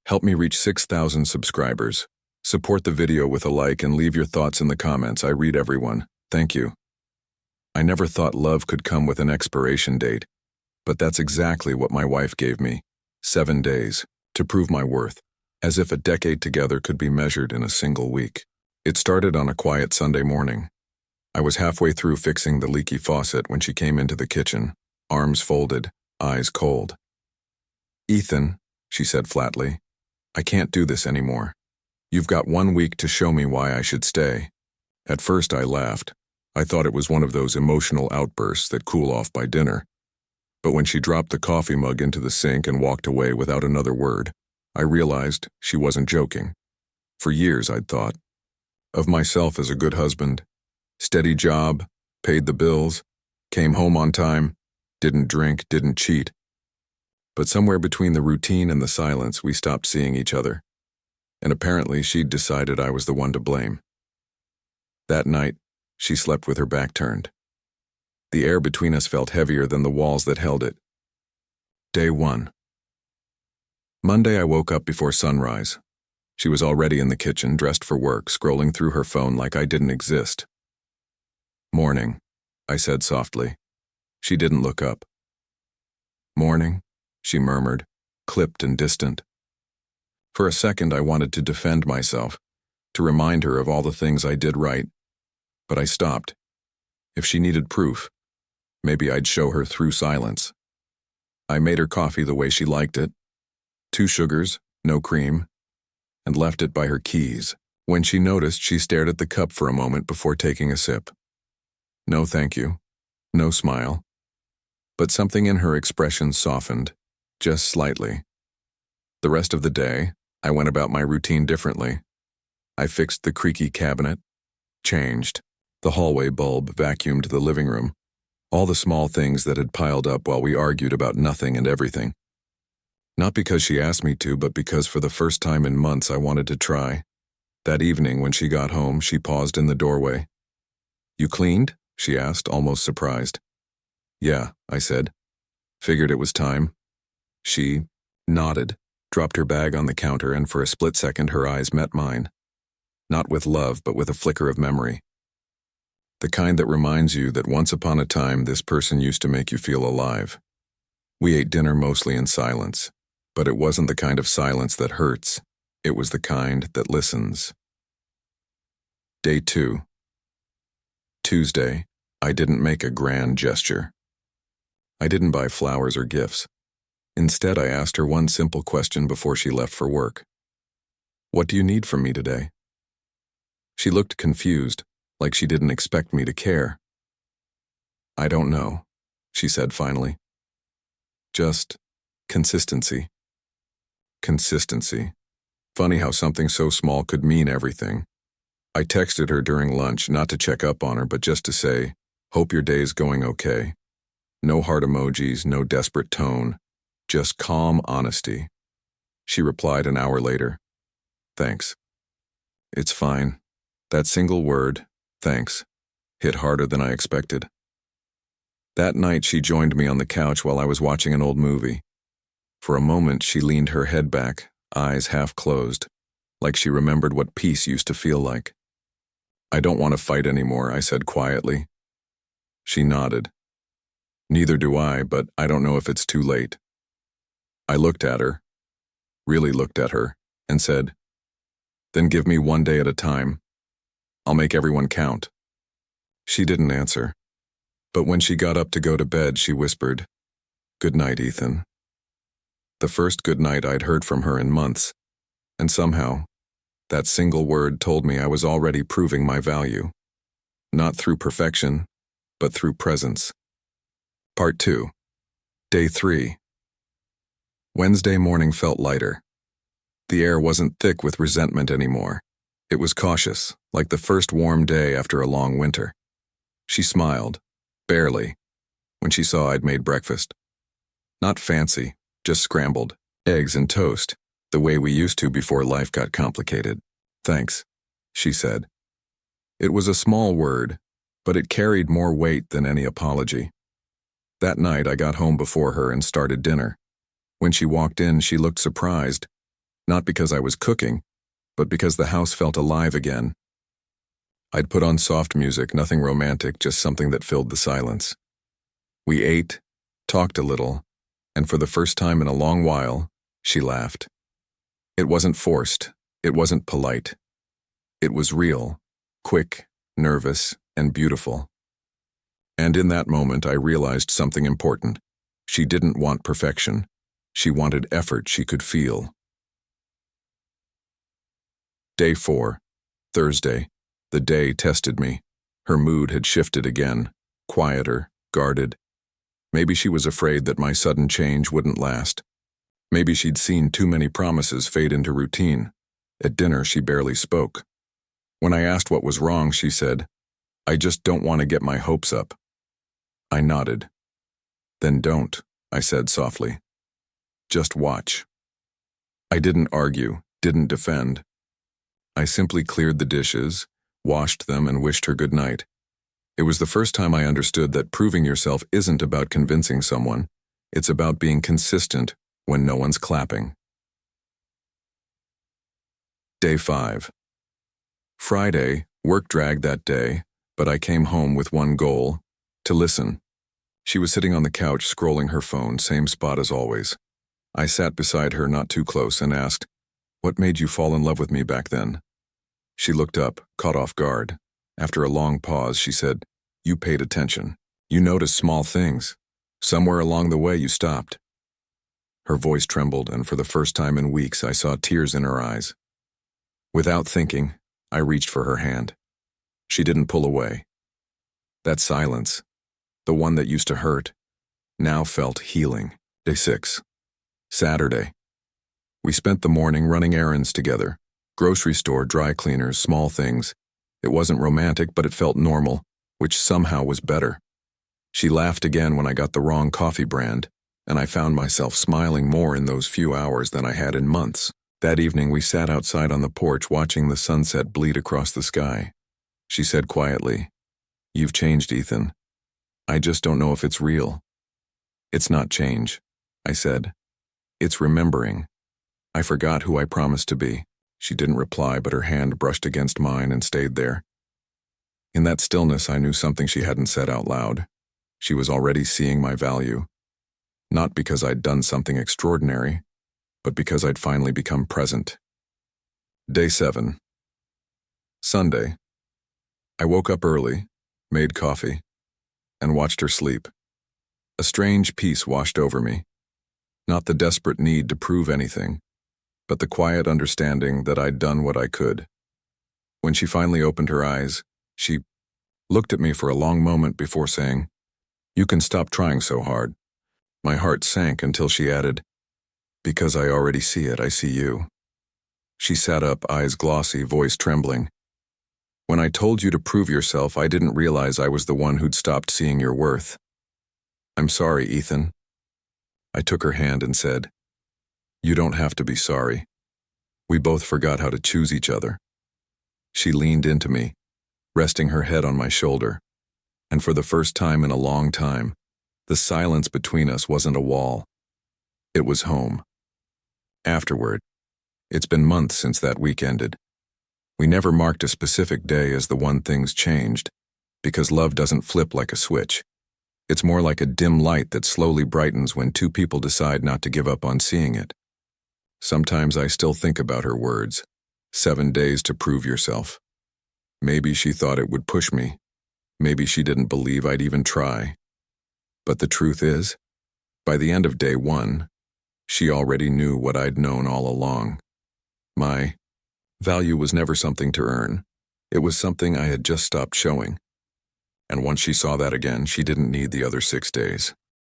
Help me reach 6,000 subscribers. Support the video with a like and leave your thoughts in the comments. I read everyone. Thank you. I never thought love could come with an expiration date, but that's exactly what my wife gave me. 7 days, to prove my worth, as if a decade together could be measured in a single week. It started on a quiet Sunday morning. I was halfway through fixing the leaky faucet when she came into the kitchen, arms folded, eyes cold. "Ethan," she said flatly, "I can't do this anymore. You've got 1 week to show me why I should stay." At first I laughed. I thought it was one of those emotional outbursts that cool off by dinner. But when she dropped the coffee mug into the sink and walked away without another word, I realized she wasn't joking. For years I'd thought of myself as a good husband, steady job, paid the bills, came home on time, didn't drink, didn't cheat. But somewhere between the routine and the silence, we stopped seeing each other. And apparently she'd decided I was the one to blame. That night, she slept with her back turned. The air between us felt heavier than the walls that held it. Day 1. Monday I woke up before sunrise. She was already in the kitchen, dressed for work, scrolling through her phone like I didn't exist. "Morning," I said softly. She didn't look up. "Morning," she murmured, clipped and distant. For a second I wanted to defend myself, to remind her of all the things I did right. But I stopped. If she needed proof, maybe I'd show her through silence. I made her coffee the way she liked it. 2 sugars, no cream, and left it by her keys. When she noticed, she stared at the cup for a moment before taking a sip. No thank you, no smile. But something in her expression softened, just slightly. The rest of the day, I went about my routine differently. I fixed the creaky cabinet, changed the hallway bulb, vacuumed the living room, all the small things that had piled up while we argued about nothing and everything. Not because she asked me to, but because for the first time in months I wanted to try. That evening when she got home, she paused in the doorway. "You cleaned?" she asked, almost surprised. "Yeah," I said. "Figured it was time." She nodded, dropped her bag on the counter, and for a split second her eyes met mine. Not with love, but with a flicker of memory. The kind that reminds you that once upon a time this person used to make you feel alive. We ate dinner mostly in silence, but it wasn't the kind of silence that hurts. It was the kind that listens. Day 2. Tuesday, I didn't make a grand gesture. I didn't buy flowers or gifts. Instead, I asked her one simple question before she left for work. "What do you need from me today?" She looked confused, like she didn't expect me to care. "I don't know," she said finally. "Just consistency." Consistency. Funny how something so small could mean everything. I texted her during lunch, not to check up on her, but just to say, "Hope your day's going okay." No heart emojis, no desperate tone, just calm honesty. She replied an hour later, "Thanks." It's fine. That single word, thanks, hit harder than I expected. That night she joined me on the couch while I was watching an old movie. For a moment she leaned her head back, eyes half closed, like she remembered what peace used to feel like. "I don't want to fight anymore," I said quietly. She nodded. "Neither do I, but I don't know if it's too late." I looked at her, really looked at her, and said, "Then give me 1 day at a time. I'll make everyone count." She didn't answer, but when she got up to go to bed, she whispered, "Good night, Ethan." The first good night I'd heard from her in months, and somehow, that single word told me I was already proving my value. Not through perfection, but through presence. Part 2. Day 3. Wednesday morning felt lighter. The air wasn't thick with resentment anymore. It was cautious, like the first warm day after a long winter. She smiled, barely, when she saw I'd made breakfast. Not fancy, just scrambled, eggs and toast, the way we used to before life got complicated. "Thanks," she said. It was a small word, but it carried more weight than any apology. That night I got home before her and started dinner. When she walked in, she looked surprised, Not because I was cooking, but because the house felt alive again. I'd put on soft music, nothing romantic, just something that filled the silence. We ate, talked a little, and for the first time in a long while, she laughed. It wasn't forced, it wasn't polite. It was real, quick, nervous, and beautiful. And in that moment, I realized something important. She didn't want perfection. She wanted effort she could feel. Day 4, Thursday. The day tested me. Her mood had shifted again, quieter, guarded. Maybe she was afraid that my sudden change wouldn't last. Maybe she'd seen too many promises fade into routine. At dinner, she barely spoke. When I asked what was wrong, she said, "I just don't want to get my hopes up." I nodded. "Then don't," I said softly. "Just watch." I didn't argue, didn't defend. I simply cleared the dishes, washed them, and wished her good night. It was the first time I understood that proving yourself isn't about convincing someone. It's about being consistent when no one's clapping. Day 5. Friday, work dragged that day, but I came home with one goal: to listen. She was sitting on the couch scrolling her phone, same spot as always. I sat beside her, not too close, and asked, "What made you fall in love with me back then?" She looked up, caught off guard. After a long pause, she said, "You paid attention. You noticed small things. Somewhere along the way, you stopped." Her voice trembled, and for the first time in weeks, I saw tears in her eyes. Without thinking, I reached for her hand. She didn't pull away. That silence, the one that used to hurt, now felt healing. Day 6. Saturday. We spent the morning running errands together. Grocery store, dry cleaners, small things. It wasn't romantic, but it felt normal, which somehow was better. She laughed again when I got the wrong coffee brand, and I found myself smiling more in those few hours than I had in months. That evening, we sat outside on the porch watching the sunset bleed across the sky. She said quietly, "You've changed, Ethan. I just don't know if it's real." "It's not change," I said. "It's remembering. I forgot who I promised to be." She didn't reply, but her hand brushed against mine and stayed there. In that stillness, I knew something she hadn't said out loud. She was already seeing my value. Not because I'd done something extraordinary, but because I'd finally become present. Day 7. Sunday. I woke up early, made coffee, and watched her sleep. A strange peace washed over me. Not the desperate need to prove anything, but the quiet understanding that I'd done what I could. When she finally opened her eyes, she looked at me for a long moment before saying, "You can stop trying so hard." My heart sank until she added, "Because I already see it, I see you." She sat up, eyes glossy, voice trembling. "When I told you to prove yourself, I didn't realize I was the one who'd stopped seeing your worth." "I'm sorry, Ethan." I took her hand and said, "You don't have to be sorry. We both forgot how to choose each other." She leaned into me, resting her head on my shoulder, and for the first time in a long time, the silence between us wasn't a wall. It was home. Afterward, it's been months since that week ended. We never marked a specific day as the one things changed, because love doesn't flip like a switch. It's more like a dim light that slowly brightens when two people decide not to give up on seeing it. Sometimes I still think about her words, 7 days to prove yourself. Maybe she thought it would push me. Maybe she didn't believe I'd even try. But the truth is, by the end of day 1, she already knew what I'd known all along. My value was never something to earn. It was something I had just stopped showing. And once she saw that again, she didn't need the other 6 days.